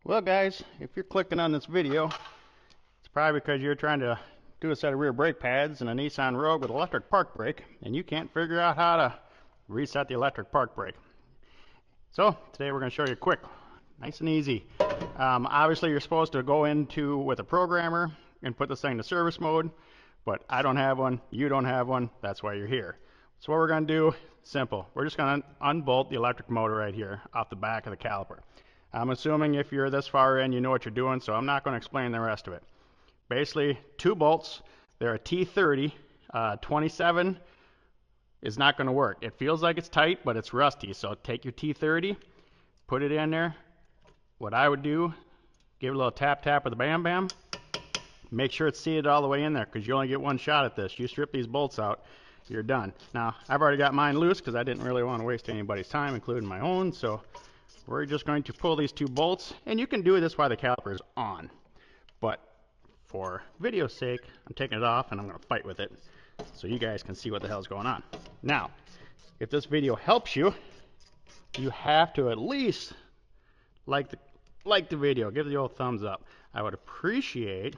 Well guys, if you're clicking on this video, it's probably because you're trying to do a set of rear brake pads in a Nissan Rogue with electric park brake, and you can't figure out how to reset the electric park brake. So today we're going to show you quick, nice and easy. Obviously you're supposed to go into with a programmer and put this thing to service mode, but I don't have one, you don't have one, that's why you're here. So what we're going to do, simple, we're just going to unbolt the electric motor right here off the back of the caliper. I'm assuming if you're this far in, you know what you're doing, so I'm not going to explain the rest of it. Basically, 2 bolts. They're a T30. 27 is not going to work. It feels like it's tight, but it's rusty. So take your T30, put it in there. What I would do, give it a little tap with a bam bam. Make sure it's seated all the way in there, because you only get one shot at this. You strip these bolts out, you're done. Now, I've already got mine loose because I didn't really want to waste anybody's time, including my own. So we're just going to pull these 2 bolts, and you can do this while the caliper is on. But for video's sake, I'm taking it off and I'm going to fight with it so you guys can see what the hell's going on. Now, if this video helps you, you have to at least like the video. Give the old thumbs up. I would appreciate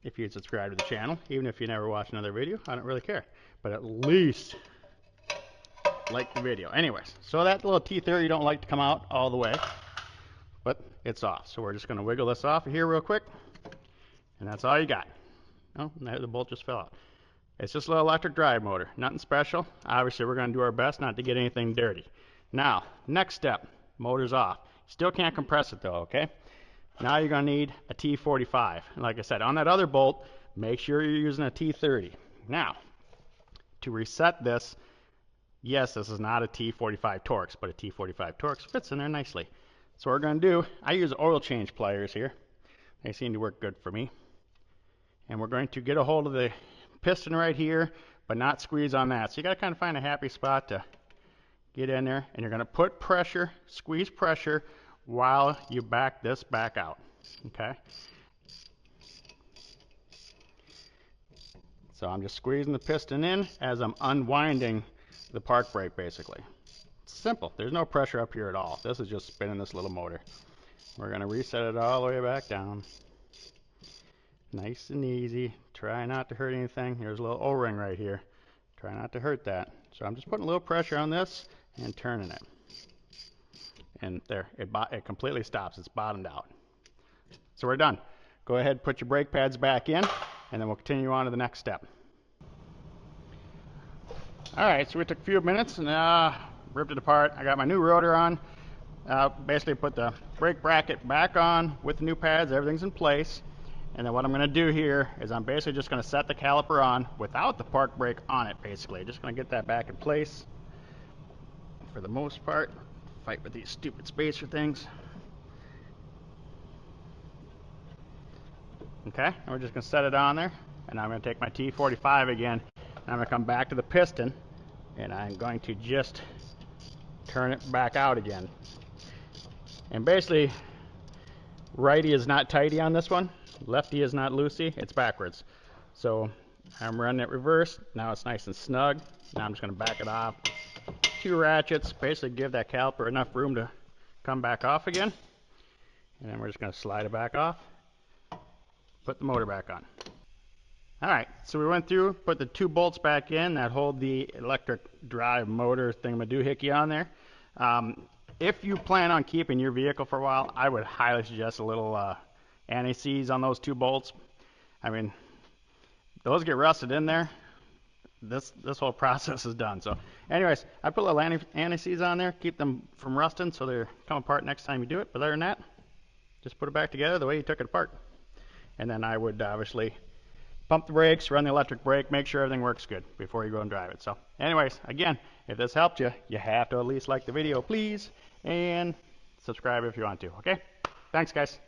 if you'd subscribe to the channel, even if you never watch another video. I don't really care, but at least like the video. Anyways, so that little T30 don't like to come out all the way, but it's off. So we're just going to wiggle this off of here real quick, and that's all you got. Oh, the bolt just fell out. It's just a little electric drive motor, nothing special. Obviously, we're going to do our best not to get anything dirty. Now, next step, motor's off. Still can't compress it though, okay? Now you're going to need a T45. And like I said, on that other bolt, make sure you're using a T30. Now, to reset this, yes, this is not a T45 Torx, but a T45 Torx fits in there nicely. So what we're going to do, I use oil change pliers here. They seem to work good for me. And we're going to get a hold of the piston right here, but not squeeze on that. So you got to kind of find a happy spot to get in there. And you're going to put pressure, squeeze pressure, while you back this back out. Okay? So I'm just squeezing the piston in as I'm unwinding the park brake, basically. It's simple. There's no pressure up here at all. This is just spinning this little motor. We're going to reset it all the way back down. Nice and easy. Try not to hurt anything. There's a little O-ring right here. Try not to hurt that. So I'm just putting a little pressure on this and turning it. And there, it completely stops. It's bottomed out. So we're done. Go ahead and put your brake pads back in, and then we'll continue on to the next step. Alright, so we took a few minutes and ripped it apart. I got my new rotor on. Basically put the brake bracket back on with the new pads. Everything's in place. And then what I'm going to do here is I'm basically just going to set the caliper on without the park brake on it, basically. Just going to get that back in place for the most part. Fight with these stupid spacer things. Okay, and we're just going to set it on there. And I'm going to take my T45 again. And I'm going to come back to the piston. And I'm going to just turn it back out again. And basically, righty is not tighty on this one. Lefty is not loosey. It's backwards. So I'm running it reverse. Now it's nice and snug. Now I'm just going to back it off. 2 ratchets. Basically give that caliper enough room to come back off again. And then we're just going to slide it back off. Put the motor back on. Alright, so we went through, put the 2 bolts back in that hold the electric drive motor thingamadoohickey on there. If you plan on keeping your vehicle for a while, I would highly suggest a little anti-seize on those 2 bolts. I mean, those get rusted in there, this whole process is done. So anyways, I put a little anti-seize on there, keep them from rusting so they come apart next time you do it. But other than that, just put it back together the way you took it apart. And then I would obviously pump the brakes, run the electric brake, make sure everything works good before you go and drive it. So anyways, again, if this helped you, you have to at least like the video, please, and subscribe if you want to. Okay? Thanks, guys.